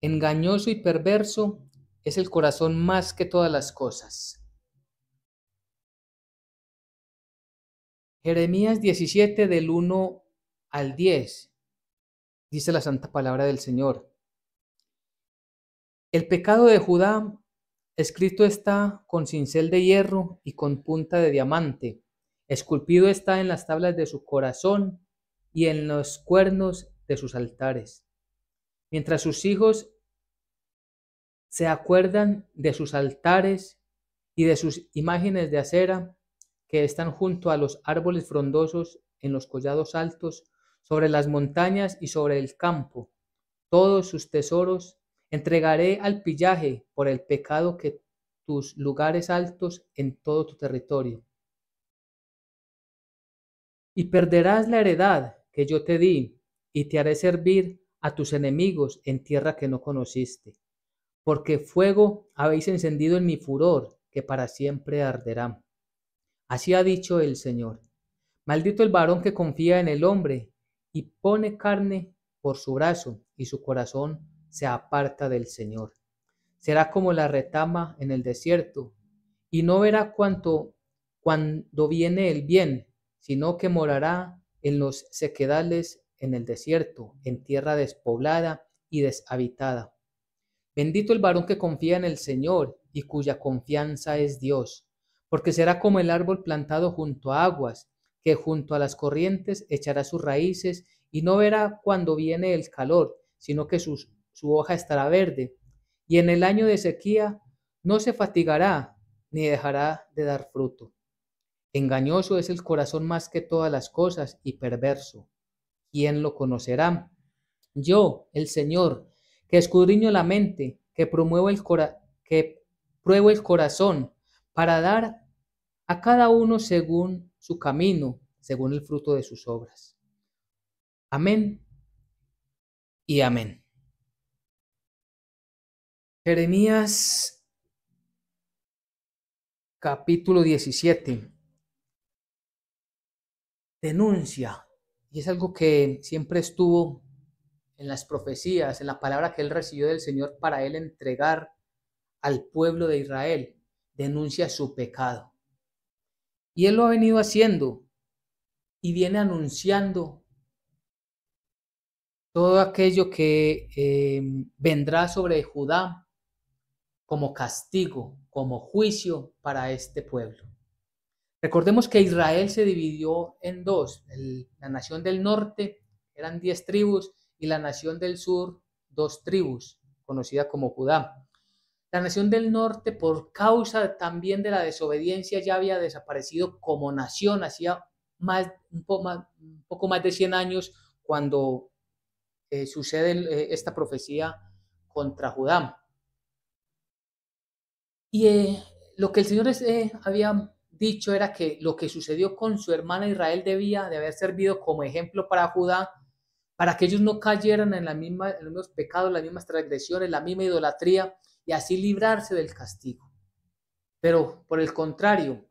Engañoso y perverso es el corazón más que todas las cosas. Jeremías 17 del 1 al 10, dice la santa palabra del Señor. El pecado de Judá escrito está con cincel de hierro y con punta de diamante. Esculpido está en las tablas de su corazón y en los cuernos de sus altares. Mientras sus hijos se acuerdan de sus altares y de sus imágenes de acera que están junto a los árboles frondosos en los collados altos, sobre las montañas y sobre el campo, todos sus tesoros entregaré al pillaje por el pecado que tus lugares altos en todo tu territorio. Y perderás la heredad que yo te di, y te haré servir a tus enemigos en tierra que no conociste, porque fuego habéis encendido en mi furor, que para siempre arderá. Así ha dicho el Señor. Maldito el varón que confía en el hombre y pone carne por su brazo, y su corazón se aparta del Señor. Será como la retama en el desierto, y no verá cuando viene el bien, sino que morará en los sequedales en el desierto, en tierra despoblada y deshabitada. Bendito el varón que confía en el Señor y cuya confianza es Dios, porque será como el árbol plantado junto a aguas, que junto a las corrientes echará sus raíces y no verá cuando viene el calor, sino que su hoja estará verde, y en el año de sequía no se fatigará ni dejará de dar fruto. Engañoso es el corazón más que todas las cosas y perverso. ¿Quién lo conocerá? Yo, el Señor, que escudriño la mente, que pruebo el corazón, para dar a cada uno según su camino, según el fruto de sus obras. Amén y amén. Jeremías capítulo 17 denuncia, y es algo que siempre estuvo en las profecías, en la palabra que él recibió del Señor para él entregar al pueblo de Israel, denuncia su pecado. Y él lo ha venido haciendo y viene anunciando todo aquello que vendrá sobre Judá como castigo, como juicio para este pueblo. Recordemos que Israel se dividió en dos, la nación del norte, eran 10 tribus, y la nación del sur, 2 tribus, conocida como Judá. La nación del norte, por causa también de la desobediencia, ya había desaparecido como nación, hacía un poco más de 100 años cuando sucede esta profecía contra Judá. Y lo que el Señor había dicho era que lo que sucedió con su hermana Israel debía de haber servido como ejemplo para Judá, para que ellos no cayeran en los mismos pecados, las mismas transgresiones, la misma idolatría, y así librarse del castigo. Pero por el contrario,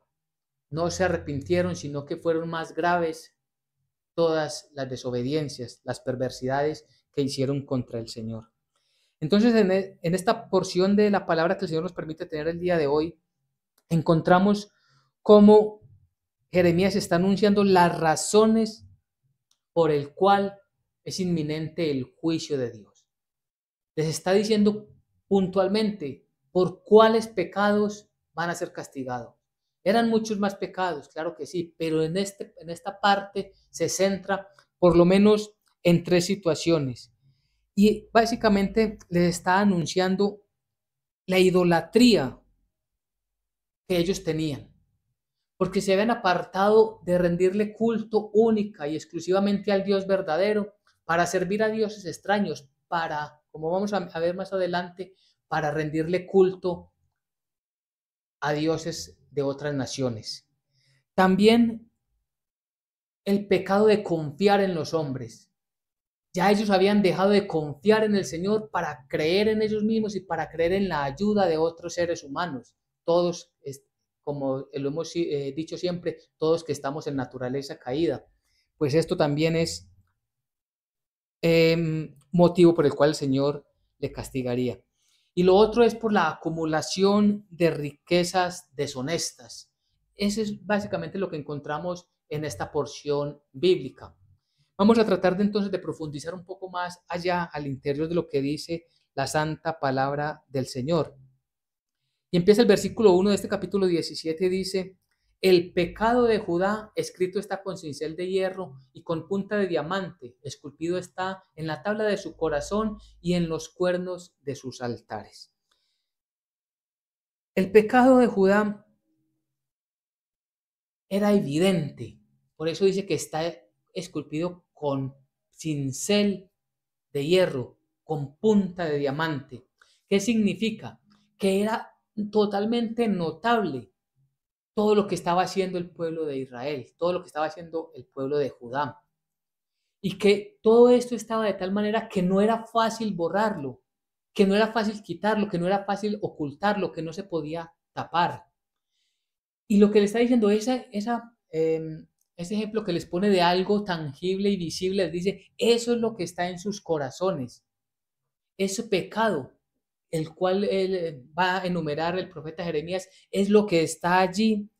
no se arrepintieron, sino que fueron más graves todas las desobediencias, las perversidades que hicieron contra el Señor. Entonces, en esta porción de la palabra que el Señor nos permite tener el día de hoy, encontramos cómo Jeremías está anunciando las razones por el cual es inminente el juicio de Dios. Les está diciendo puntualmente por cuáles pecados van a ser castigados. Eran muchos más pecados, claro que sí, pero en esta parte se centra por lo menos en 3 situaciones. Y básicamente les está anunciando la idolatría que ellos tenían, porque se habían apartado de rendirle culto única y exclusivamente al Dios verdadero para servir a dioses extraños, para, como vamos a ver más adelante, para rendirle culto a dioses de otras naciones. También el pecado de confiar en los hombres. Ya ellos habían dejado de confiar en el Señor para creer en ellos mismos y para creer en la ayuda de otros seres humanos. Todos, como lo hemos dicho siempre, todos que estamos en naturaleza caída. Pues esto también es motivo por el cual el Señor le castigaría. Y lo otro es por la acumulación de riquezas deshonestas. Eso es básicamente lo que encontramos en esta porción bíblica. Vamos a tratar de entonces de profundizar un poco más allá al interior de lo que dice la santa palabra del Señor. Y empieza el versículo 1 de este capítulo 17 y dice: el pecado de Judá escrito está con cincel de hierro y con punta de diamante, esculpido está en la tabla de su corazón y en los cuernos de sus altares. El pecado de Judá era evidente, por eso dice que está esculpido con cincel de hierro, con punta de diamante. ¿Qué significa? Que era totalmente notable todo lo que estaba haciendo el pueblo de Israel, todo lo que estaba haciendo el pueblo de Judá. Y que todo esto estaba de tal manera que no era fácil borrarlo, que no era fácil quitarlo, que no era fácil ocultarlo, que no se podía tapar. Y lo que le está diciendo, ese ejemplo que les pone de algo tangible y visible, les dice, eso es lo que está en sus corazones, ese pecado, el cual él va a enumerar el profeta Jeremías, es lo que está allí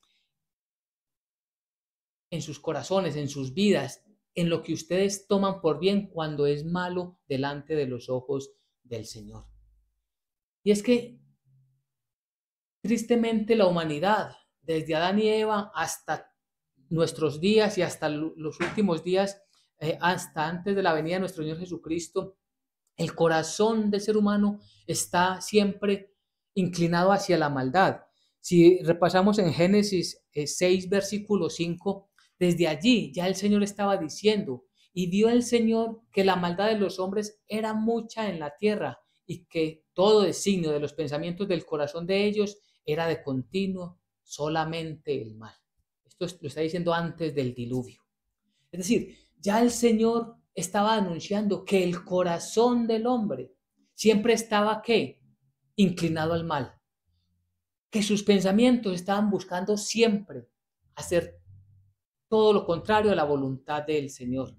en sus corazones, en sus vidas, en lo que ustedes toman por bien cuando es malo delante de los ojos del Señor. Y es que, tristemente, la humanidad, desde Adán y Eva hasta nuestros días y hasta los últimos días, hasta antes de la venida de nuestro Señor Jesucristo, el corazón del ser humano está siempre inclinado hacia la maldad. Si repasamos en Génesis 6, versículo 5, desde allí ya el Señor estaba diciendo, y vio el Señor que la maldad de los hombres era mucha en la tierra y que todo designio de los pensamientos del corazón de ellos era de continuo solamente el mal. Esto lo está diciendo antes del diluvio. Es decir, ya el Señor estaba anunciando que el corazón del hombre siempre estaba, ¿qué? Inclinado al mal. Que sus pensamientos estaban buscando siempre hacer todo lo contrario a la voluntad del Señor.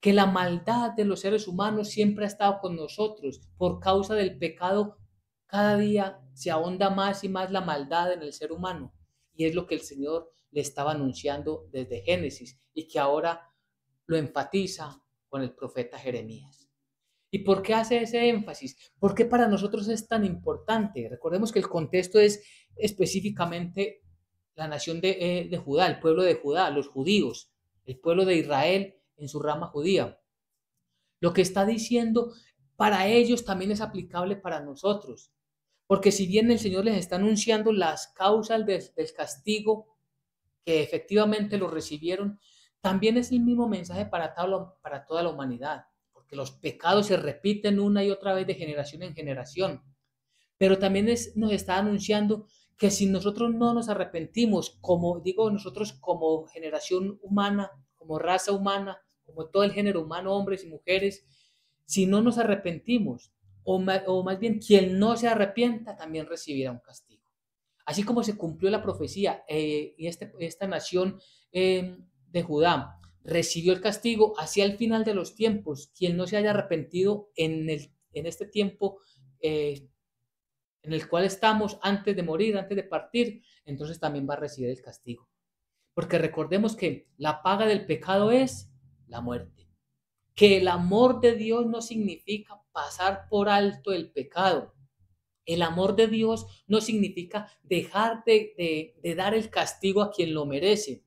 Que la maldad de los seres humanos siempre ha estado con nosotros. Por causa del pecado, cada día se ahonda más y más la maldad en el ser humano. Y es lo que el Señor le estaba anunciando desde Génesis y que ahora lo enfatiza con el profeta Jeremías. ¿Y por qué hace ese énfasis? ¿Por qué para nosotros es tan importante? Recordemos que el contexto es específicamente la nación de Judá, el pueblo de Judá, los judíos, el pueblo de Israel en su rama judía. Lo que está diciendo para ellos también es aplicable para nosotros. Porque si bien el Señor les está anunciando las causas del castigo que efectivamente lo recibieron, también es el mismo mensaje para toda la humanidad, porque los pecados se repiten una y otra vez de generación en generación. Pero también nos está anunciando que si nosotros no nos arrepentimos, como digo nosotros como generación humana, como raza humana, como todo el género humano, hombres y mujeres, si no nos arrepentimos, o más bien quien no se arrepienta también recibirá un castigo. Así como se cumplió la profecía y esta nación de Judá recibió el castigo, hacia el final de los tiempos, quien no se haya arrepentido en este tiempo en el cual estamos antes de morir, antes de partir, entonces también va a recibir el castigo. Porque recordemos que la paga del pecado es la muerte. Que el amor de Dios no significa pasar por alto el pecado. El amor de Dios no significa dejar de dar el castigo a quien lo merece,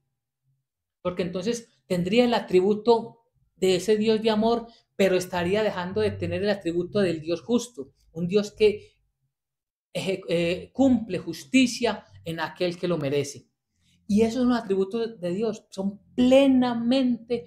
porque entonces tendría el atributo de ese Dios de amor, pero estaría dejando de tener el atributo del Dios justo, un Dios que cumple justicia en aquel que lo merece. Y esos son los atributos de Dios, son plenamente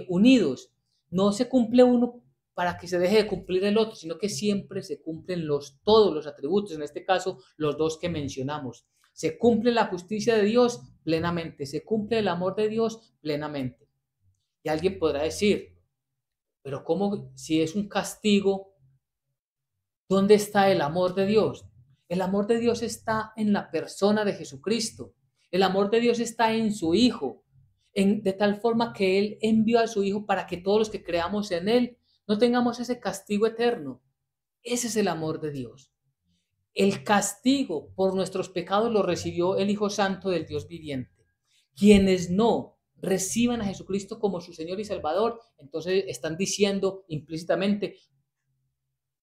unidos. No se cumple uno para que se deje de cumplir el otro, sino que siempre se cumplen todos los atributos, en este caso los dos que mencionamos. Se cumple la justicia de Dios plenamente, se cumple el amor de Dios plenamente. Y alguien podrá decir, pero ¿cómo si es un castigo? ¿Dónde está el amor de Dios? El amor de Dios está en la persona de Jesucristo. El amor de Dios está en su Hijo, de tal forma que Él envió a su Hijo para que todos los que creamos en Él no tengamos ese castigo eterno, Ese es el amor de Dios. El castigo por nuestros pecados lo recibió el Hijo Santo del Dios viviente. Quienes no reciban a Jesucristo como su Señor y Salvador, entonces están diciendo implícitamente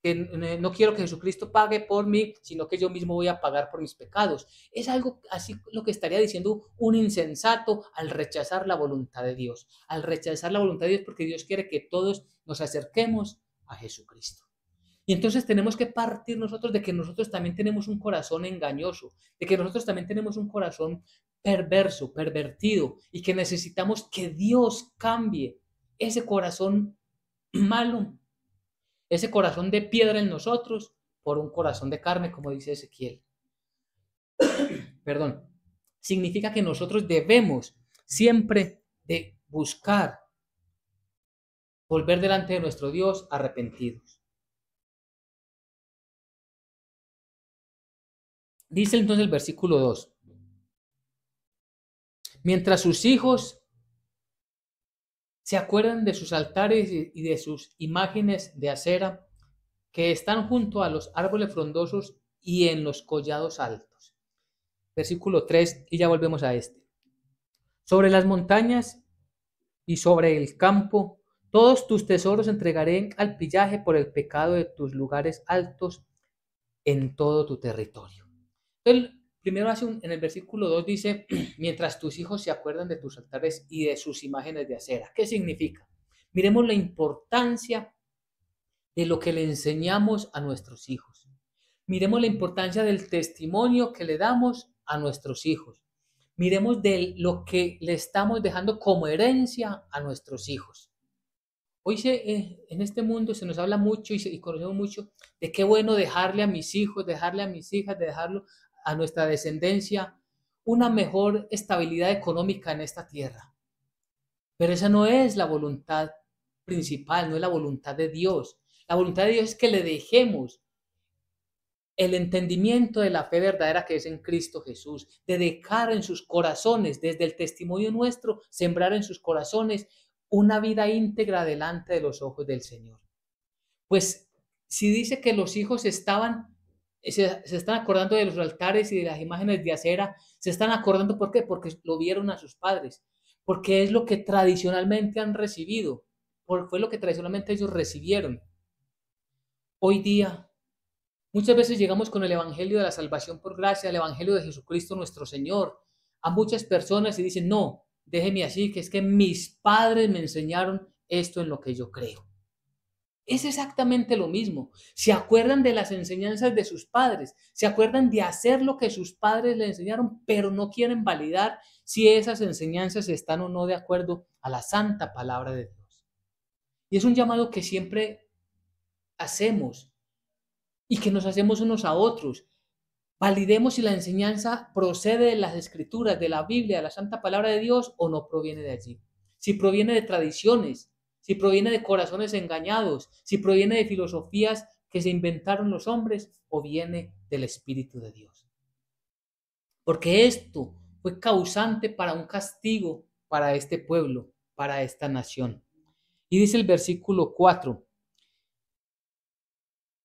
que no quiero que Jesucristo pague por mí, sino que yo mismo voy a pagar por mis pecados. Es algo así lo que estaría diciendo un insensato al rechazar la voluntad de Dios, al rechazar la voluntad de Dios, porque Dios quiere que todos nos acerquemos a Jesucristo. Y entonces tenemos que partir nosotros de que nosotros también tenemos un corazón engañoso, de que nosotros también tenemos un corazón perverso, pervertido, y que necesitamos que Dios cambie ese corazón malo, ese corazón de piedra en nosotros, por un corazón de carne, como dice Ezequiel. Perdón. Significa que nosotros debemos siempre de buscar volver delante de nuestro Dios arrepentidos. Dice entonces el versículo 2. Mientras sus hijos se acuerdan de sus altares y de sus imágenes de acera que están junto a los árboles frondosos y en los collados altos. Versículo 3, y ya volvemos a este. Sobre las montañas y sobre el campo, todos tus tesoros entregaré al pillaje por el pecado de tus lugares altos en todo tu territorio. Entonces, primero en el versículo 2 dice, mientras tus hijos se acuerdan de tus altares y de sus imágenes de acera. ¿Qué significa? Miremos la importancia de lo que le enseñamos a nuestros hijos. Miremos la importancia del testimonio que le damos a nuestros hijos. Miremos de lo que le estamos dejando como herencia a nuestros hijos. Hoy en este mundo se nos habla mucho y conocemos mucho de qué bueno dejarle a mis hijos, dejarle a mis hijas, dejarlo a nuestra descendencia una mejor estabilidad económica en esta tierra. Pero esa no es la voluntad principal, no es la voluntad de Dios. La voluntad de Dios es que le dejemos el entendimiento de la fe verdadera que es en Cristo Jesús, de dejar en sus corazones, desde el testimonio nuestro, sembrar en sus corazones una vida íntegra delante de los ojos del Señor. Pues si dice que los hijos se están acordando de los altares y de las imágenes de acera, se están acordando, ¿por qué? Porque lo vieron a sus padres, porque es lo que tradicionalmente han recibido, fue lo que tradicionalmente ellos recibieron. Hoy día, muchas veces llegamos con el Evangelio de la salvación por gracia, el Evangelio de Jesucristo nuestro Señor, a muchas personas y dicen, no, déjeme así, que es que mis padres me enseñaron esto en lo que yo creo. Es exactamente lo mismo. Se acuerdan de las enseñanzas de sus padres, se acuerdan de hacer lo que sus padres le enseñaron, pero no quieren validar si esas enseñanzas están o no de acuerdo a la santa palabra de Dios. Y es un llamado que siempre hacemos y que nos hacemos unos a otros. Validemos si la enseñanza procede de las escrituras, de la Biblia, de la santa palabra de Dios o no proviene de allí. Si proviene de tradiciones, si proviene de corazones engañados, si proviene de filosofías que se inventaron los hombres o viene del Espíritu de Dios. Porque esto fue causante para un castigo para este pueblo, para esta nación. Y dice el versículo 4,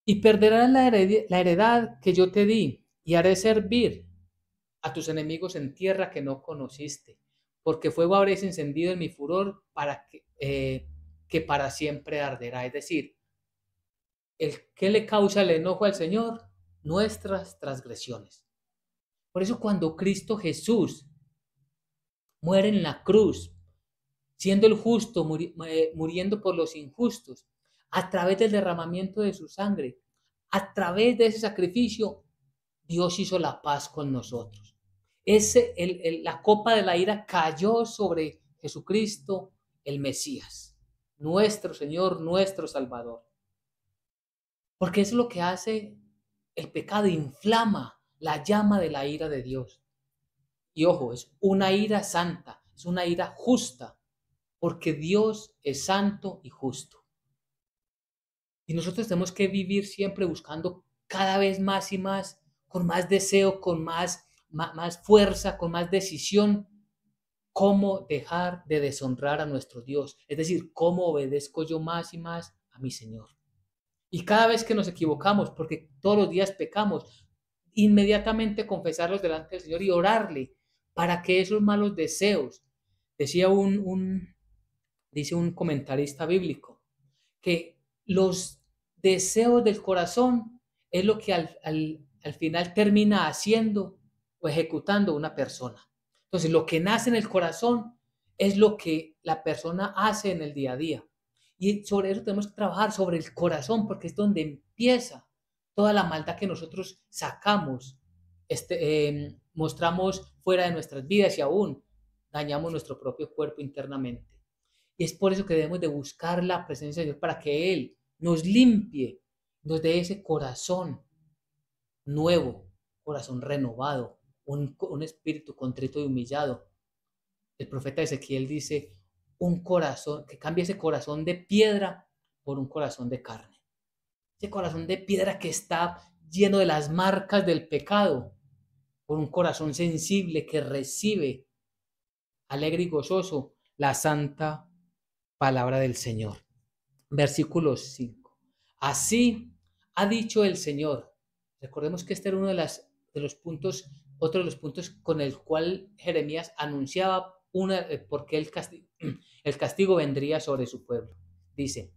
y perderás la heredad que yo te di, y haré servir a tus enemigos en tierra que no conociste, porque fuego habréis encendido en mi furor para que para siempre arderá. Es decir, ¿qué le causa el enojo al Señor? Nuestras transgresiones. Por eso cuando Cristo Jesús muere en la cruz, siendo el justo, muriendo por los injustos, a través del derramamiento de su sangre, a través de ese sacrificio, Dios hizo la paz con nosotros. La copa de la ira cayó sobre Jesucristo, el Mesías, nuestro Señor, nuestro Salvador. Porque es lo que hace el pecado, inflama la llama de la ira de Dios. Y ojo, es una ira santa, es una ira justa, porque Dios es santo y justo. Y nosotros tenemos que vivir siempre buscando cada vez más y más, con más deseo, con más fuerza, con más decisión, cómo dejar de deshonrar a nuestro Dios. Es decir, cómo obedezco yo más y más a mi Señor. Y cada vez que nos equivocamos, porque todos los días pecamos, inmediatamente confesarlos delante del Señor y orarle para que esos malos deseos, decía dice un comentarista bíblico, que los deseos del corazón es lo que al final termina haciendo o ejecutando una persona. Entonces, lo que nace en el corazón es lo que la persona hace en el día a día. Y sobre eso tenemos que trabajar, sobre el corazón, porque es donde empieza toda la maldad que nosotros sacamos, mostramos fuera de nuestras vidas y aún dañamos nuestro propio cuerpo internamente. Y es por eso que debemos de buscar la presencia de Dios para que Él nos limpie, nos dé ese corazón nuevo, corazón renovado, un espíritu contrito y humillado. El profeta Ezequiel dice, un corazón, que cambie ese corazón de piedra por un corazón de carne. Ese corazón de piedra que está lleno de las marcas del pecado, por un corazón sensible que recibe alegre y gozoso la santa palabra del Señor. Versículo 5. Así ha dicho el Señor. Recordemos que este era uno de los puntos, otro de los puntos con el cual Jeremías anunciaba porque el castigo vendría sobre su pueblo. Dice,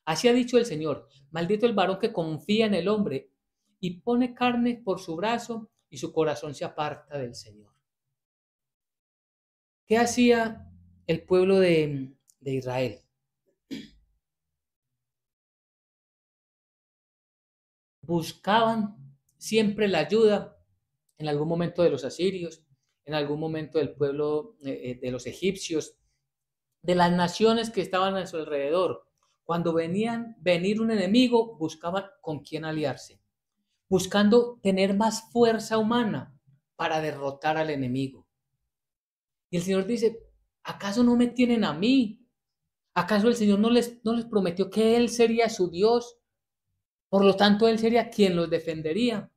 así ha dicho el Señor, maldito el varón que confía en el hombre y pone carne por su brazo y su corazón se aparta del Señor. ¿Qué hacía el pueblo de Israel? Buscaban siempre la ayuda en algún momento de los asirios, en algún momento del pueblo de los egipcios, de las naciones que estaban a su alrededor. Cuando venir un enemigo, buscaban con quién aliarse, buscando tener más fuerza humana para derrotar al enemigo. Y el Señor dice, ¿acaso no me tienen a mí? ¿Acaso el Señor no les prometió que Él sería su Dios? Por lo tanto, Él sería quien los defendería.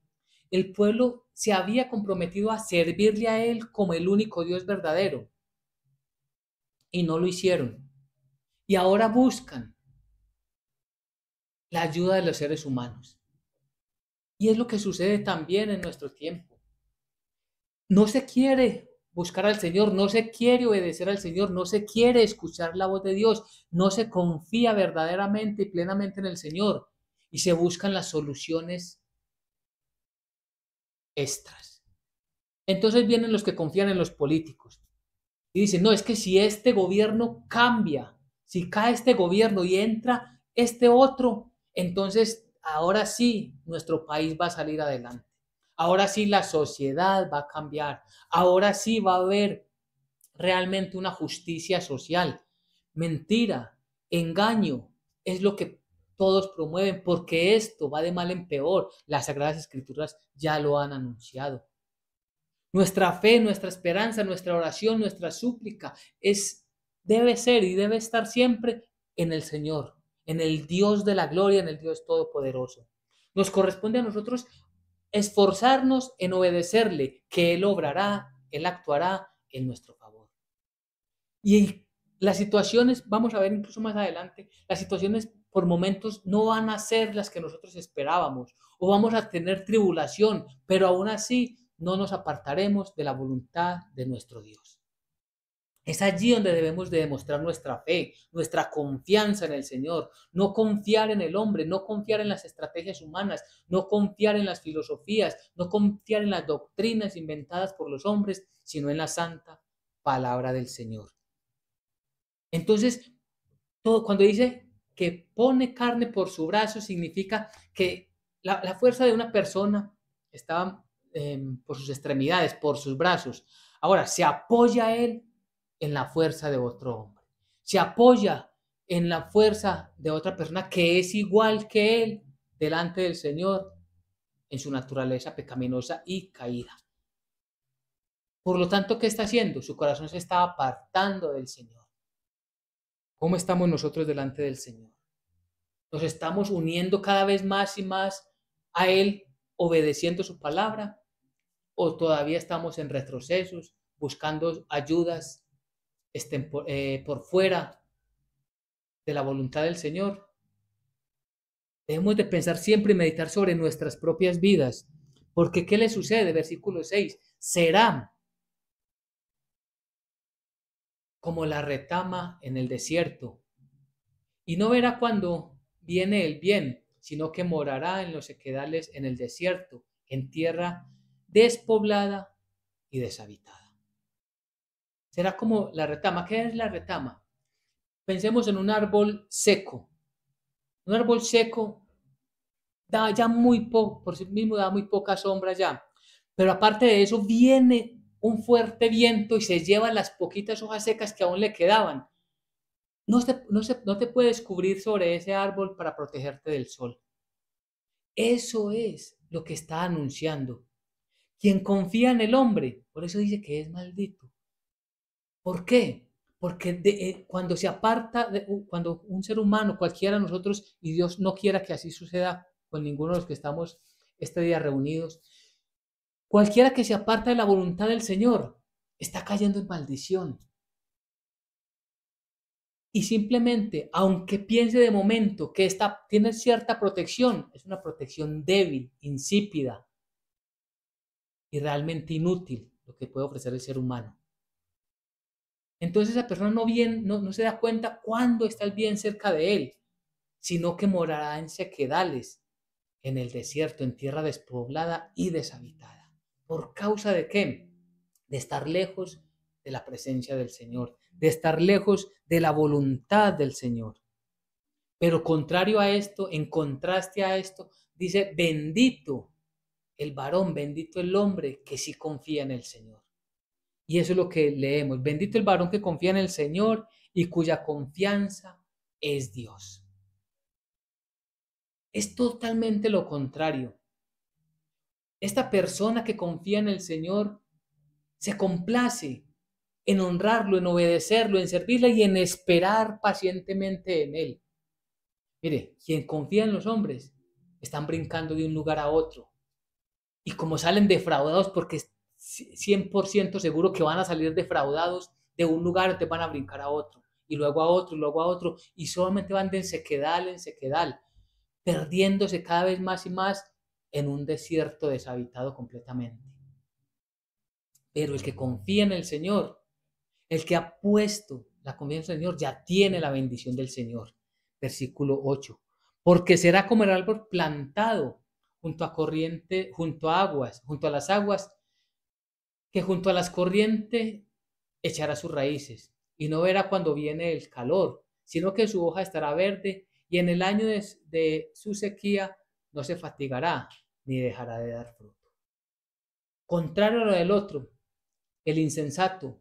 El pueblo se había comprometido a servirle a Él como el único Dios verdadero y no lo hicieron. Y ahora buscan la ayuda de los seres humanos. Y es lo que sucede también en nuestro tiempo. No se quiere buscar al Señor, no se quiere obedecer al Señor, no se quiere escuchar la voz de Dios, no se confía verdaderamente y plenamente en el Señor y se buscan las soluciones extras. Entonces vienen los que confían en los políticos y dicen, no, es que si este gobierno cambia, si cae este gobierno y entra este otro, entonces ahora sí nuestro país va a salir adelante. Ahora sí la sociedad va a cambiar. Ahora sí va a haber realmente una justicia social. Mentira, engaño, es lo que todos promueven porque esto va de mal en peor. Las Sagradas Escrituras ya lo han anunciado. Nuestra fe, nuestra esperanza, nuestra oración, nuestra súplica debe ser y debe estar siempre en el Señor, en el Dios de la gloria, en el Dios todopoderoso. Nos corresponde a nosotros esforzarnos en obedecerle, que Él obrará, Él actuará en nuestro favor. Y las situaciones, vamos a ver incluso más adelante, las situaciones por momentos no van a ser las que nosotros esperábamos o vamos a tener tribulación, pero aún así no nos apartaremos de la voluntad de nuestro Dios. Es allí donde debemos de demostrar nuestra fe, nuestra confianza en el Señor, no confiar en el hombre, no confiar en las estrategias humanas, no confiar en las filosofías, no confiar en las doctrinas inventadas por los hombres, sino en la santa palabra del Señor. Entonces, cuando dice que pone carne por su brazo, significa que la fuerza de una persona estaba por sus extremidades, por sus brazos. Ahora, se apoya él en la fuerza de otro hombre. Se apoya en la fuerza de otra persona que es igual que él delante del Señor en su naturaleza pecaminosa y caída. Por lo tanto, ¿qué está haciendo? Su corazón se está apartando del Señor. ¿Cómo estamos nosotros delante del Señor? ¿Nos estamos uniendo cada vez más y más a Él, obedeciendo su palabra? ¿O todavía estamos en retrocesos, buscando ayudas por fuera de la voluntad del Señor? Debemos de pensar siempre y meditar sobre nuestras propias vidas. Porque ¿qué le sucede? Versículo 6. Será como la retama en el desierto, y no verá cuando viene el bien, sino que morará en los sequedales en el desierto, en tierra despoblada y deshabitada. Será como la retama. ¿Qué es la retama? Pensemos en un árbol seco. Un árbol seco da ya muy poco, por sí mismo da muy poca sombra ya. Pero aparte de eso, viene un fuerte viento y se lleva las poquitas hojas secas que aún le quedaban. No te puedes cubrir sobre ese árbol para protegerte del sol. Eso es lo que está anunciando. Quien confía en el hombre, por eso dice que es maldito. ¿Por qué? Porque cuando se aparta, cuando un ser humano, cualquiera de nosotros, y Dios no quiera que así suceda con ninguno de los que estamos este día reunidos, cualquiera que se aparta de la voluntad del Señor está cayendo en maldición. Y simplemente, aunque piense de momento que tiene cierta protección, es una protección débil, insípida y realmente inútil lo que puede ofrecer el ser humano. Entonces esa persona no se da cuenta cuándo está el bien cerca de él, sino que morará en sequedales, en el desierto, en tierra despoblada y deshabitada. ¿Por causa de qué? De estar lejos de la presencia del Señor, de estar lejos de la voluntad del Señor. Pero contrario a esto, en contraste a esto, dice, bendito el varón, bendito el hombre que sí confía en el Señor. Y eso es lo que leemos. Bendito el varón que confía en el Señor y cuya confianza es Dios. Es totalmente lo contrario. Esta persona que confía en el Señor se complace en honrarlo, en obedecerlo, en servirle y en esperar pacientemente en él. Mire, quien confía en los hombres están brincando de un lugar a otro. Y como salen defraudados porque es 100% seguro que van a salir defraudados de un lugar, te van a brincar a otro, y luego a otro, y luego a otro, y solamente van de sequedal en sequedal, perdiéndose cada vez más y más en un desierto deshabitado completamente. Pero el que confía en el Señor, el que ha puesto la confianza en el Señor, ya tiene la bendición del Señor. Versículo 8. Porque será como el árbol plantado junto a corriente, junto a aguas, junto a las aguas, que junto a las corrientes echará sus raíces, y no verá cuando viene el calor, sino que su hoja estará verde, y en el año de su sequía no se fatigará, ni dejará de dar fruto. Contrario a lo del otro, el insensato,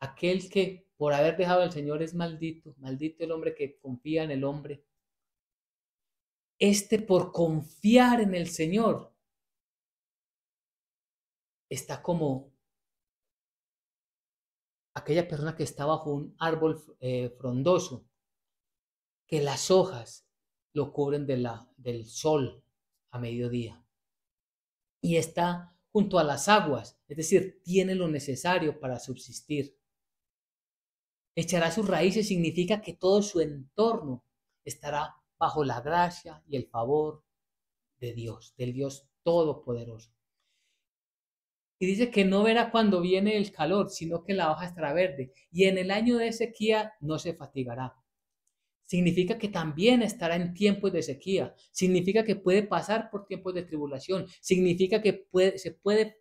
aquel que por haber dejado al Señor es maldito, maldito el hombre que confía en el hombre. Este por confiar en el Señor está como aquella persona que está bajo un árbol frondoso, que las hojas lo cubren del sol a mediodía. Y está junto a las aguas, es decir, tiene lo necesario para subsistir. Echará sus raíces significa que todo su entorno estará bajo la gracia y el favor de Dios, del Dios Todopoderoso. Y dice que no verá cuando viene el calor, sino que la hoja estará verde. Y en el año de sequía no se fatigará. Significa que también estará en tiempos de sequía. Significa que puede pasar por tiempos de tribulación. Significa que se puede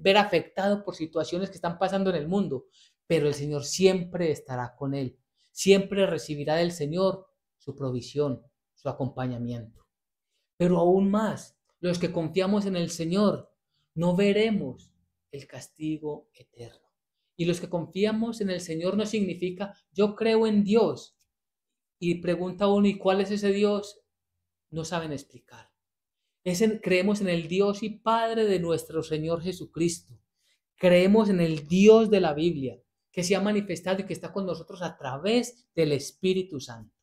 ver afectado por situaciones que están pasando en el mundo. Pero el Señor siempre estará con él. Siempre recibirá del Señor su provisión, su acompañamiento. Pero aún más, los que confiamos en el Señor, no veremos el castigo eterno. Y los que confiamos en el Señor no significa yo creo en Dios. Y pregunta uno, ¿y cuál es ese Dios? No saben explicar. Creemos en el Dios y Padre de nuestro Señor Jesucristo. Creemos en el Dios de la Biblia, que se ha manifestado y que está con nosotros a través del Espíritu Santo.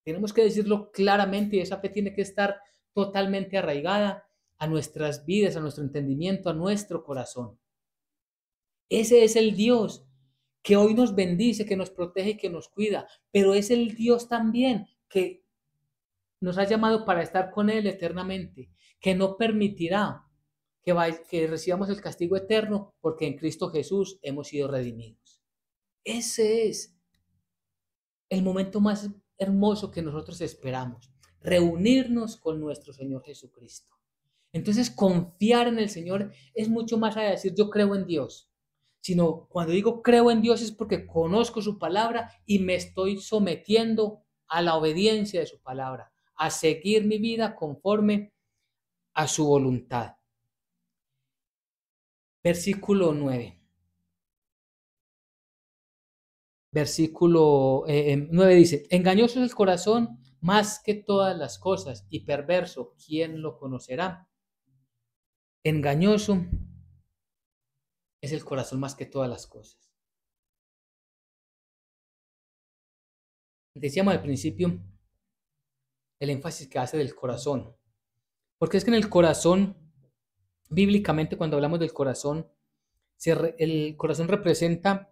Tenemos que decirlo claramente y esa fe tiene que estar totalmente arraigada a nuestras vidas, a nuestro entendimiento, a nuestro corazón. Ese es el Dios que hoy nos bendice, que nos protege y que nos cuida, pero es el Dios también que nos ha llamado para estar con Él eternamente, que no permitirá que recibamos el castigo eterno, porque en Cristo Jesús hemos sido redimidos. Ese es el momento más hermoso que nosotros esperamos, reunirnos con nuestro Señor Jesucristo. Entonces, confiar en el Señor es mucho más allá de decir yo creo en Dios, sino cuando digo creo en Dios es porque conozco su palabra y me estoy sometiendo a la obediencia de su palabra, a seguir mi vida conforme a su voluntad. Versículo 9. Versículo 9 dice, engañoso es el corazón más que todas las cosas y perverso, ¿quién lo conocerá? Engañoso es el corazón más que todas las cosas. Decíamos al principio el énfasis que hace del corazón, porque es que en el corazón, bíblicamente cuando hablamos del corazón, el corazón representa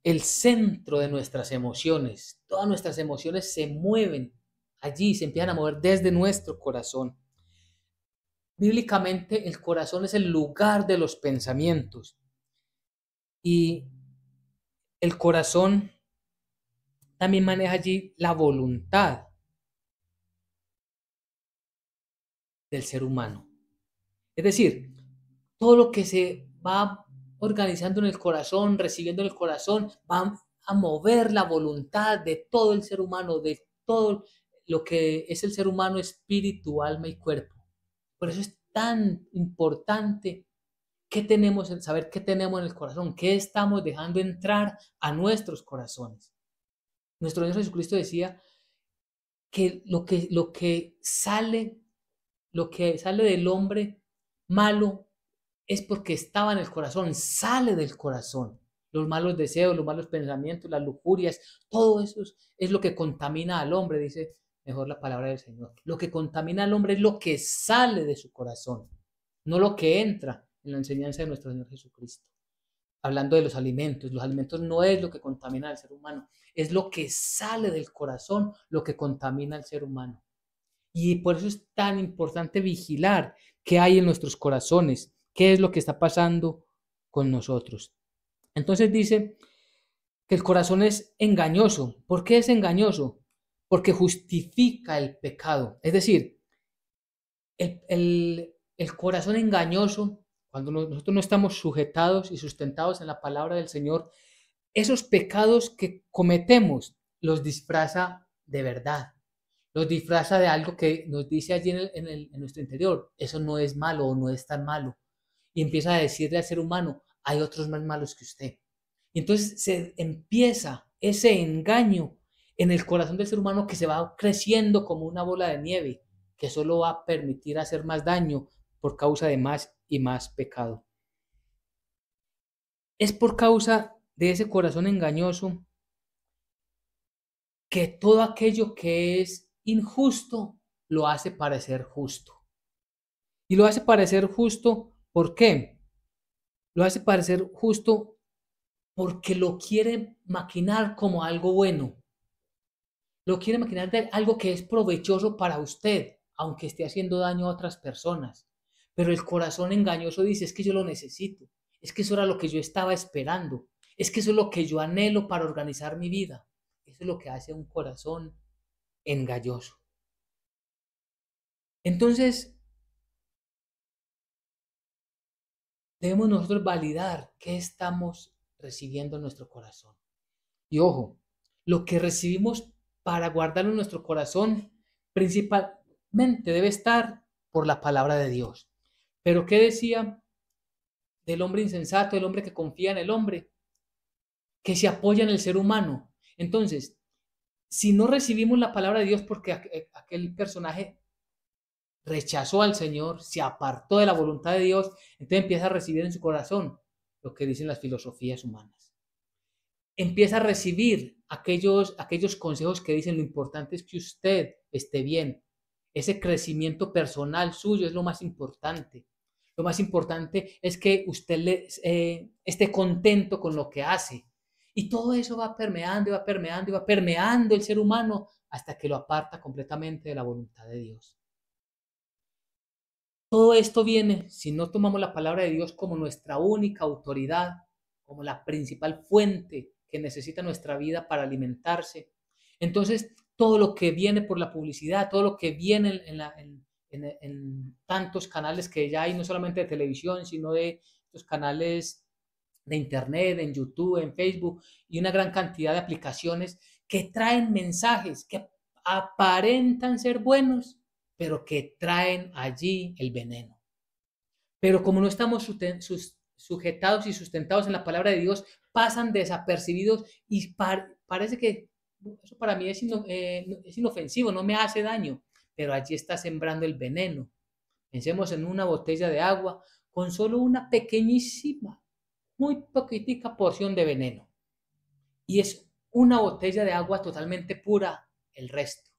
el centro de nuestras emociones. Todas nuestras emociones se mueven allí, se empiezan a mover desde nuestro corazón. Bíblicamente el corazón es el lugar de los pensamientos y el corazón también maneja allí la voluntad del ser humano. Es decir, todo lo que se va organizando en el corazón, recibiendo en el corazón, va a mover la voluntad de todo el ser humano, de todo lo que es el ser humano, espíritu, alma y cuerpo. Por eso es tan importante saber qué tenemos en el corazón, qué estamos dejando entrar a nuestros corazones. Nuestro Señor Jesucristo decía que lo que sale del hombre malo es porque estaba en el corazón, sale del corazón. Los malos deseos, los malos pensamientos, las lujurias, todo eso es lo que contamina al hombre, dice mejor la palabra del Señor. Lo que contamina al hombre es lo que sale de su corazón, no lo que entra en la enseñanza de nuestro Señor Jesucristo. Hablando de los alimentos no es lo que contamina al ser humano, es lo que sale del corazón lo que contamina al ser humano. Y por eso es tan importante vigilar qué hay en nuestros corazones, qué es lo que está pasando con nosotros. Entonces dice que el corazón es engañoso. ¿Por qué es engañoso? Porque justifica el pecado. Es decir, el corazón engañoso, cuando nosotros no estamos sujetados y sustentados en la palabra del Señor, esos pecados que cometemos los disfraza de verdad, los disfraza de algo que nos dice allí en nuestro interior, eso no es malo o no es tan malo, y empieza a decirle al ser humano, hay otros más malos que usted. Y entonces se empieza ese engaño en el corazón del ser humano que se va creciendo como una bola de nieve, que solo va a permitir hacer más daño por causa de más y más pecado. Es por causa de ese corazón engañoso que todo aquello que es injusto lo hace parecer justo. Y lo hace parecer justo, ¿por qué? Lo hace parecer justo porque lo quiere maquinar como algo bueno. Lo quiere maquinar de algo que es provechoso para usted, aunque esté haciendo daño a otras personas. Pero el corazón engañoso dice, es que yo lo necesito, es que eso era lo que yo estaba esperando, es que eso es lo que yo anhelo para organizar mi vida. Eso es lo que hace un corazón engañoso. Entonces, debemos nosotros validar qué estamos recibiendo en nuestro corazón. Y ojo, lo que recibimos para guardarlo en nuestro corazón principalmente debe estar por la palabra de Dios. Pero ¿qué decía del hombre insensato, del hombre que confía en el hombre? Que se apoya en el ser humano. Entonces, si no recibimos la palabra de Dios porque aquel personaje rechazó al Señor, se apartó de la voluntad de Dios, entonces empieza a recibir en su corazón lo que dicen las filosofías humanas. Empieza a recibir aquellos consejos que dicen lo importante es que usted esté bien. Ese crecimiento personal suyo es lo más importante. Lo más importante es que usted esté contento con lo que hace. Y todo eso va permeando y va permeando y va permeando el ser humano hasta que lo aparta completamente de la voluntad de Dios. Todo esto viene si no tomamos la palabra de Dios como nuestra única autoridad, como la principal fuente que necesita nuestra vida para alimentarse. Entonces, todo lo que viene por la publicidad, todo lo que viene en tantos canales que ya hay, no solamente de televisión, sino de estos canales de internet, en YouTube, en Facebook y una gran cantidad de aplicaciones que traen mensajes que aparentan ser buenos, pero que traen allí el veneno. Pero como no estamos sujetados y sustentados en la palabra de Dios, pasan desapercibidos y parece que eso para mí es inofensivo, no me hace daño, pero allí está sembrando el veneno. Pensemos en una botella de agua con solo una pequeñísima, muy poquitica porción de veneno. Y es una botella de agua totalmente pura el resto.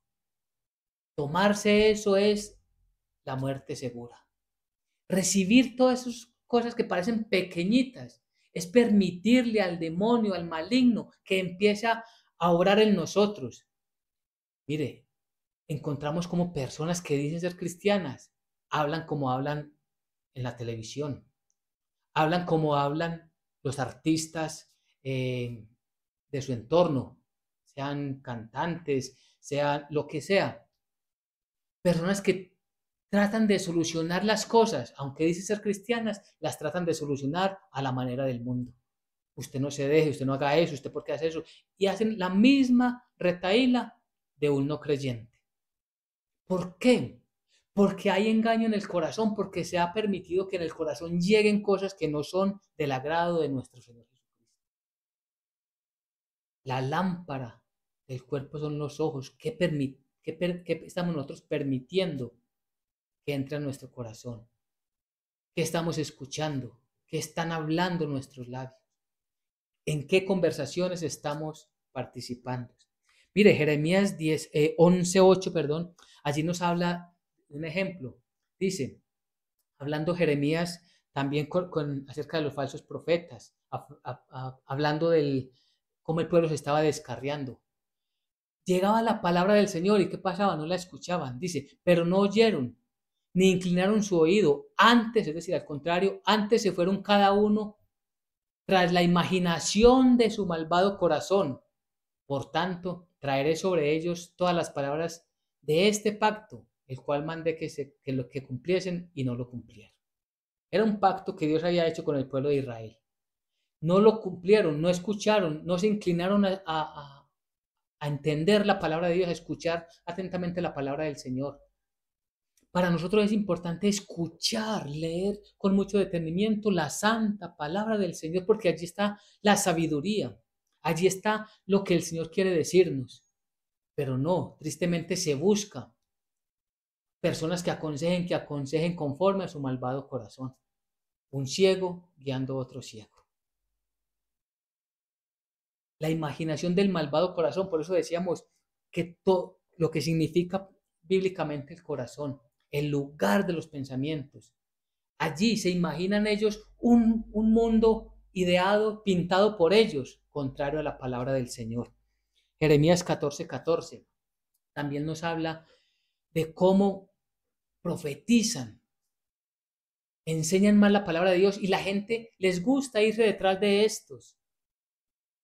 Tomarse eso es la muerte segura. Recibir todas esas cosas que parecen pequeñitas es permitirle al demonio, al maligno, que empiece a obrar en nosotros. Mire, encontramos como personas que dicen ser cristianas, hablan como hablan en la televisión, hablan como hablan los artistas de su entorno, sean cantantes, sean lo que sea. Personas que tratan de solucionar las cosas, aunque dicen ser cristianas, las tratan de solucionar a la manera del mundo. Usted no se deje, usted no haga eso, usted por qué hace eso. Y hacen la misma retahíla de un no creyente. ¿Por qué? Porque hay engaño en el corazón, porque se ha permitido que en el corazón lleguen cosas que no son del agrado de nuestro Señor Jesucristo. La lámpara del cuerpo son los ojos. ¿Qué estamos nosotros permitiendo que entre a nuestro corazón? ¿Qué estamos escuchando? ¿Qué están hablando nuestros labios? ¿En qué conversaciones estamos participando? Mire, Jeremías 11:8, perdón, allí nos habla de un ejemplo. Dice, hablando Jeremías también acerca de los falsos profetas, hablando del cómo el pueblo se estaba descarriando. Llegaba la palabra del Señor y ¿qué pasaba? No la escuchaban. Dice, pero no oyeron, ni inclinaron su oído. Antes, es decir, al contrario, antes se fueron cada uno tras la imaginación de su malvado corazón. Por tanto, traeré sobre ellos todas las palabras de este pacto, el cual mandé que cumpliesen y no lo cumplieron. Era un pacto que Dios había hecho con el pueblo de Israel. No lo cumplieron, no escucharon, no se inclinaron a entender la palabra de Dios, a escuchar atentamente la palabra del Señor. Para nosotros es importante escuchar, leer con mucho detenimiento la santa palabra del Señor, porque allí está la sabiduría, allí está lo que el Señor quiere decirnos. Pero no, tristemente se busca personas que aconsejen conforme a su malvado corazón. Un ciego guiando a otro ciego. La imaginación del malvado corazón, por eso decíamos que todo lo que significa bíblicamente el corazón, el lugar de los pensamientos. Allí se imaginan ellos un mundo ideado, pintado por ellos, contrario a la palabra del Señor. Jeremías 14:14 también nos habla de cómo profetizan, enseñan mal la palabra de Dios y la gente les gusta irse detrás de estos,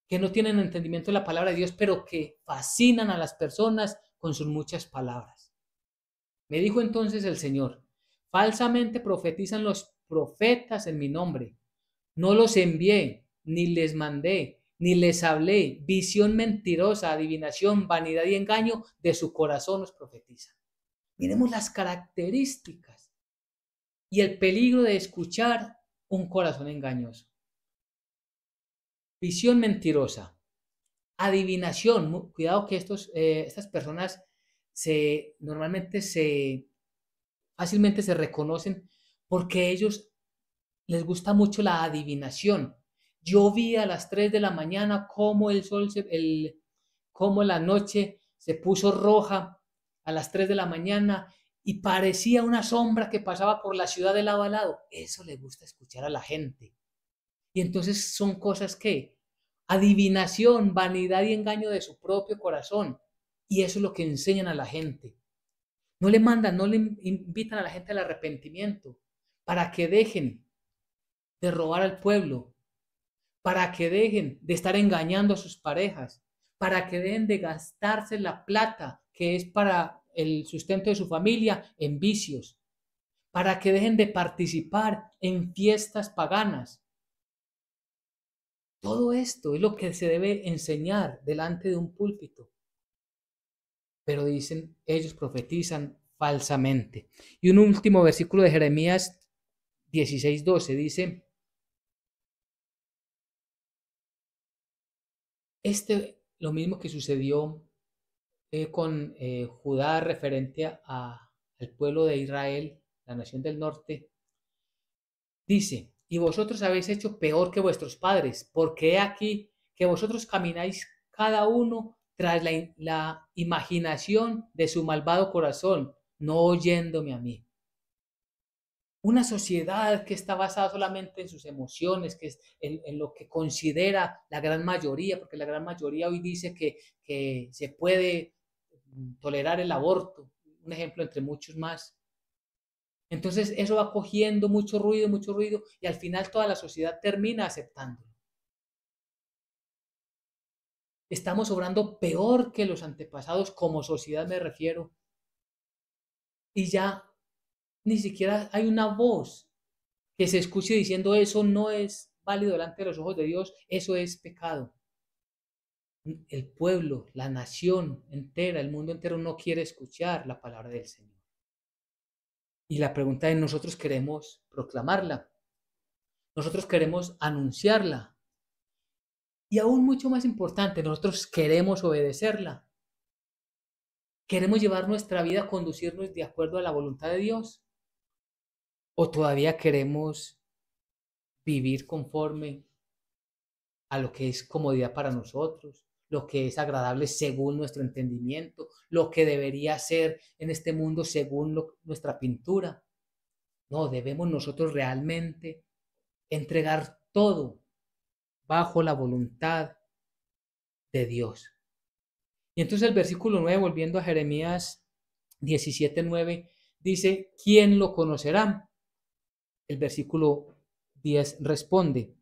que no tienen entendimiento de la palabra de Dios, pero que fascinan a las personas con sus muchas palabras. Me dijo entonces el Señor, falsamente profetizan los profetas en mi nombre. No los envié, ni les mandé, ni les hablé. Visión mentirosa, adivinación, vanidad y engaño de su corazón los profetizan. Miremos las características y el peligro de escuchar un corazón engañoso. Visión mentirosa, adivinación. Cuidado que estas personas normalmente fácilmente se reconocen porque ellos les gusta mucho la adivinación. Yo vi a las 3 de la mañana cómo cómo la noche se puso roja a las 3 de la mañana y parecía una sombra que pasaba por la ciudad de lado a lado. Eso le gusta escuchar a la gente. Y entonces son cosas que adivinación, vanidad y engaño de su propio corazón. Y eso es lo que enseñan a la gente. No le mandan, no le invitan a la gente al arrepentimiento para que dejen de robar al pueblo, para que dejen de estar engañando a sus parejas, para que dejen de gastarse la plata que es para el sustento de su familia en vicios, para que dejen de participar en fiestas paganas. Todo esto es lo que se debe enseñar delante de un púlpito. Pero dicen, ellos profetizan falsamente. Y un último versículo de Jeremías 16:12 dice, lo mismo que sucedió con Judá referente al pueblo de Israel, la nación del norte, dice, y vosotros habéis hecho peor que vuestros padres, porque he aquí que vosotros camináis cada uno tras la imaginación de su malvado corazón, no oyéndome a mí. Una sociedad que está basada solamente en sus emociones, que es en lo que considera la gran mayoría, porque la gran mayoría hoy dice que se puede tolerar el aborto, un ejemplo entre muchos más. Entonces eso va cogiendo mucho ruido, y al final toda la sociedad termina aceptándolo. Estamos obrando peor que los antepasados, como sociedad me refiero, y ya ni siquiera hay una voz que se escuche diciendo eso no es válido delante de los ojos de Dios, eso es pecado. El pueblo, la nación entera, el mundo entero no quiere escuchar la palabra del Señor. Y la pregunta es, ¿nosotros queremos proclamarla? ¿Nosotros queremos anunciarla? Y aún mucho más importante, ¿nosotros queremos obedecerla? ¿Queremos llevar nuestra vida a conducirnos de acuerdo a la voluntad de Dios? ¿O todavía queremos vivir conforme a lo que es comodidad para nosotros, lo que es agradable según nuestro entendimiento, lo que debería ser en este mundo según nuestra pintura? No, debemos nosotros realmente entregar todo bajo la voluntad de Dios. Y entonces el versículo 9, volviendo a Jeremías 17:9, dice, ¿quién lo conocerá? El versículo 10 responde,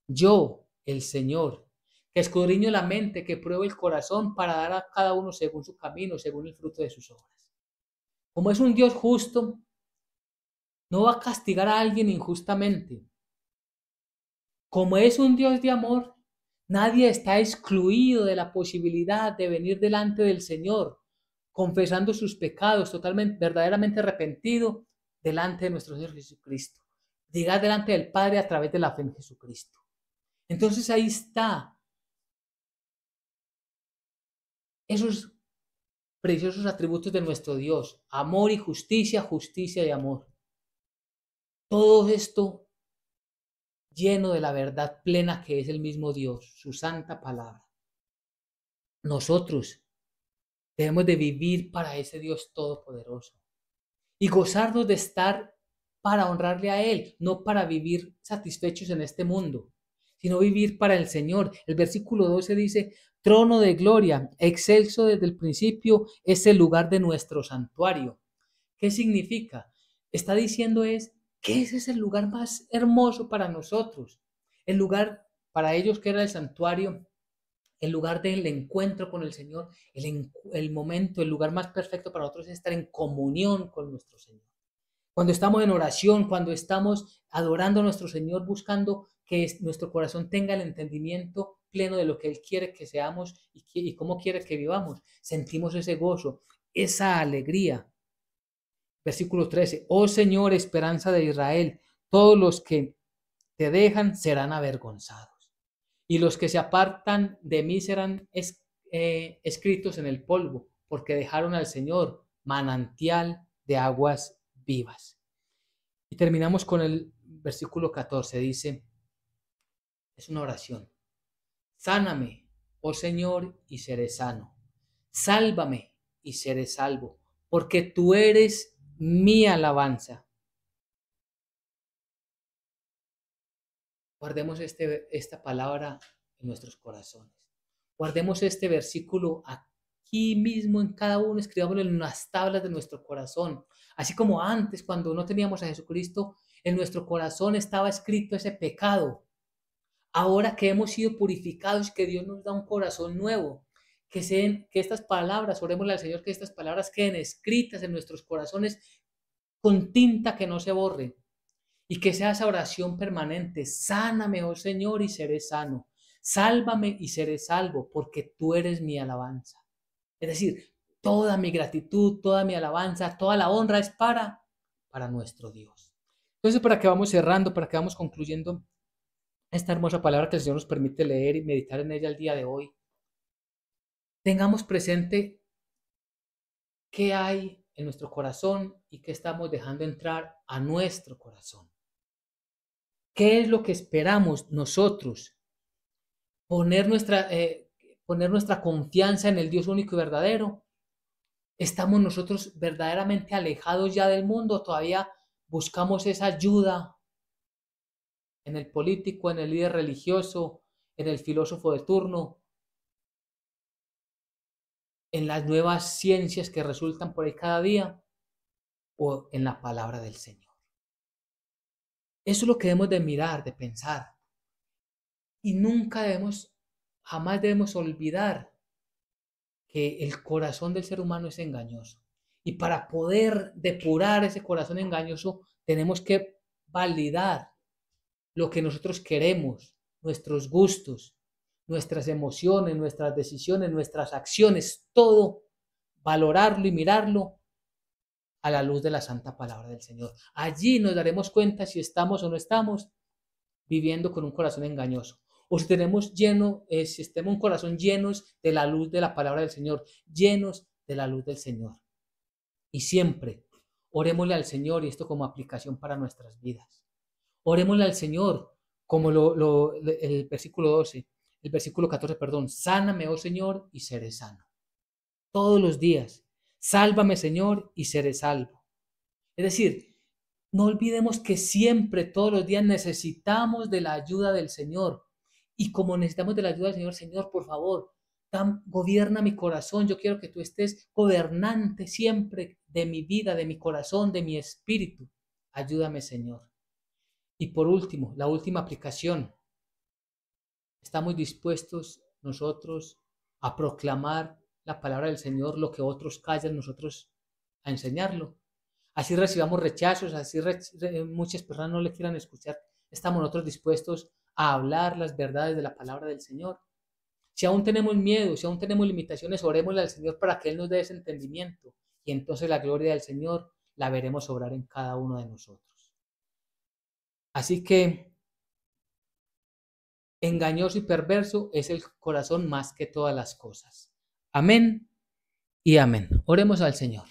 yo, el Señor, que escudriño la mente, que pruebo el corazón para dar a cada uno según su camino, según el fruto de sus obras. Como es un Dios justo, no va a castigar a alguien injustamente. Como es un Dios de amor, nadie está excluido de la posibilidad de venir delante del Señor, confesando sus pecados, totalmente, verdaderamente arrepentido delante de nuestro Señor Jesucristo. Llegar delante del Padre a través de la fe en Jesucristo. Entonces ahí está esos preciosos atributos de nuestro Dios: amor y justicia, justicia y amor. Todo esto lleno de la verdad plena que es el mismo Dios, su santa palabra. Nosotros debemos de vivir para ese Dios todopoderoso y gozarnos de estar para honrarle a Él, no para vivir satisfechos en este mundo, sino vivir para el Señor. El versículo 12 dice, trono de gloria, excelso desde el principio, es el lugar de nuestro santuario. ¿Qué significa? Está diciendo es que ese es el lugar más hermoso para nosotros. El lugar para ellos que era el santuario, el lugar del encuentro con el Señor, el momento, el lugar más perfecto para nosotros es estar en comunión con nuestro Señor. Cuando estamos en oración, cuando estamos adorando a nuestro Señor, buscando que nuestro corazón tenga el entendimiento pleno de lo que Él quiere que seamos y cómo quiere que vivamos, sentimos ese gozo, esa alegría. Versículo 13, oh Señor, esperanza de Israel, todos los que te dejan serán avergonzados, y los que se apartan de mí serán escritos en el polvo, porque dejaron al Señor, manantial de aguas vivas. Y terminamos con el versículo 14, dice, es una oración, sáname, oh Señor, y seré sano, sálvame y seré salvo, porque tú eres mi alabanza. Guardemos esta palabra en nuestros corazones. Guardemos este versículo aquí mismo en cada uno, escribámoslo en las tablas de nuestro corazón. Así como antes, cuando no teníamos a Jesucristo, en nuestro corazón estaba escrito ese pecado. Ahora que hemos sido purificados, que Dios nos da un corazón nuevo, que estas palabras, orémosle al Señor, que estas palabras queden escritas en nuestros corazones con tinta que no se borre. Y que sea esa oración permanente: sáname, oh Señor, y seré sano. Sálvame y seré salvo, porque tú eres mi alabanza. Es decir, toda mi gratitud, toda mi alabanza, toda la honra es para nuestro Dios. Entonces, para que vamos cerrando, para que vamos concluyendo esta hermosa palabra que el Señor nos permite leer y meditar en ella el día de hoy, tengamos presente qué hay en nuestro corazón y qué estamos dejando entrar a nuestro corazón. ¿Qué es lo que esperamos nosotros? Poner nuestra confianza en el Dios único y verdadero. ¿Estamos nosotros verdaderamente alejados ya del mundo? ¿Todavía buscamos esa ayuda en el político, en el líder religioso, en el filósofo de turno, en las nuevas ciencias que resultan por ahí cada día, o en la palabra del Señor? Eso es lo que debemos de mirar, de pensar. Y jamás debemos olvidar que el corazón del ser humano es engañoso. Y para poder depurar ese corazón engañoso, tenemos que validar lo que nosotros queremos, nuestros gustos, nuestras emociones, nuestras decisiones, nuestras acciones, todo, valorarlo y mirarlo a la luz de la santa palabra del Señor. Allí nos daremos cuenta si estamos o no estamos viviendo con un corazón engañoso, o si tenemos un corazón llenos de la luz de la palabra del Señor, llenos de la luz del Señor. Y siempre orémosle al Señor, y esto como aplicación para nuestras vidas. Orémosle al Señor, como el versículo 12, el versículo 14, perdón: sáname, oh Señor, y seré sano. Todos los días, sálvame, Señor, y seré salvo. Es decir, no olvidemos que siempre, todos los días, necesitamos de la ayuda del Señor. Y como necesitamos de la ayuda del Señor, Señor, por favor, gobierna mi corazón. Yo quiero que tú estés gobernante siempre de mi vida, de mi corazón, de mi espíritu. Ayúdame, Señor. Y por último, la última aplicación. ¿Estamos dispuestos nosotros a proclamar la palabra del Señor, lo que otros callan, nosotros a enseñarlo? Así recibamos rechazos, así muchas personas no le quieran escuchar, ¿estamos nosotros dispuestos a hablar las verdades de la palabra del Señor? Si aún tenemos miedo, si aún tenemos limitaciones, orémosle al Señor para que Él nos dé ese entendimiento, y entonces la gloria del Señor la veremos obrar en cada uno de nosotros. Así que engañoso y perverso es el corazón más que todas las cosas. Amén y amén. Oremos al Señor.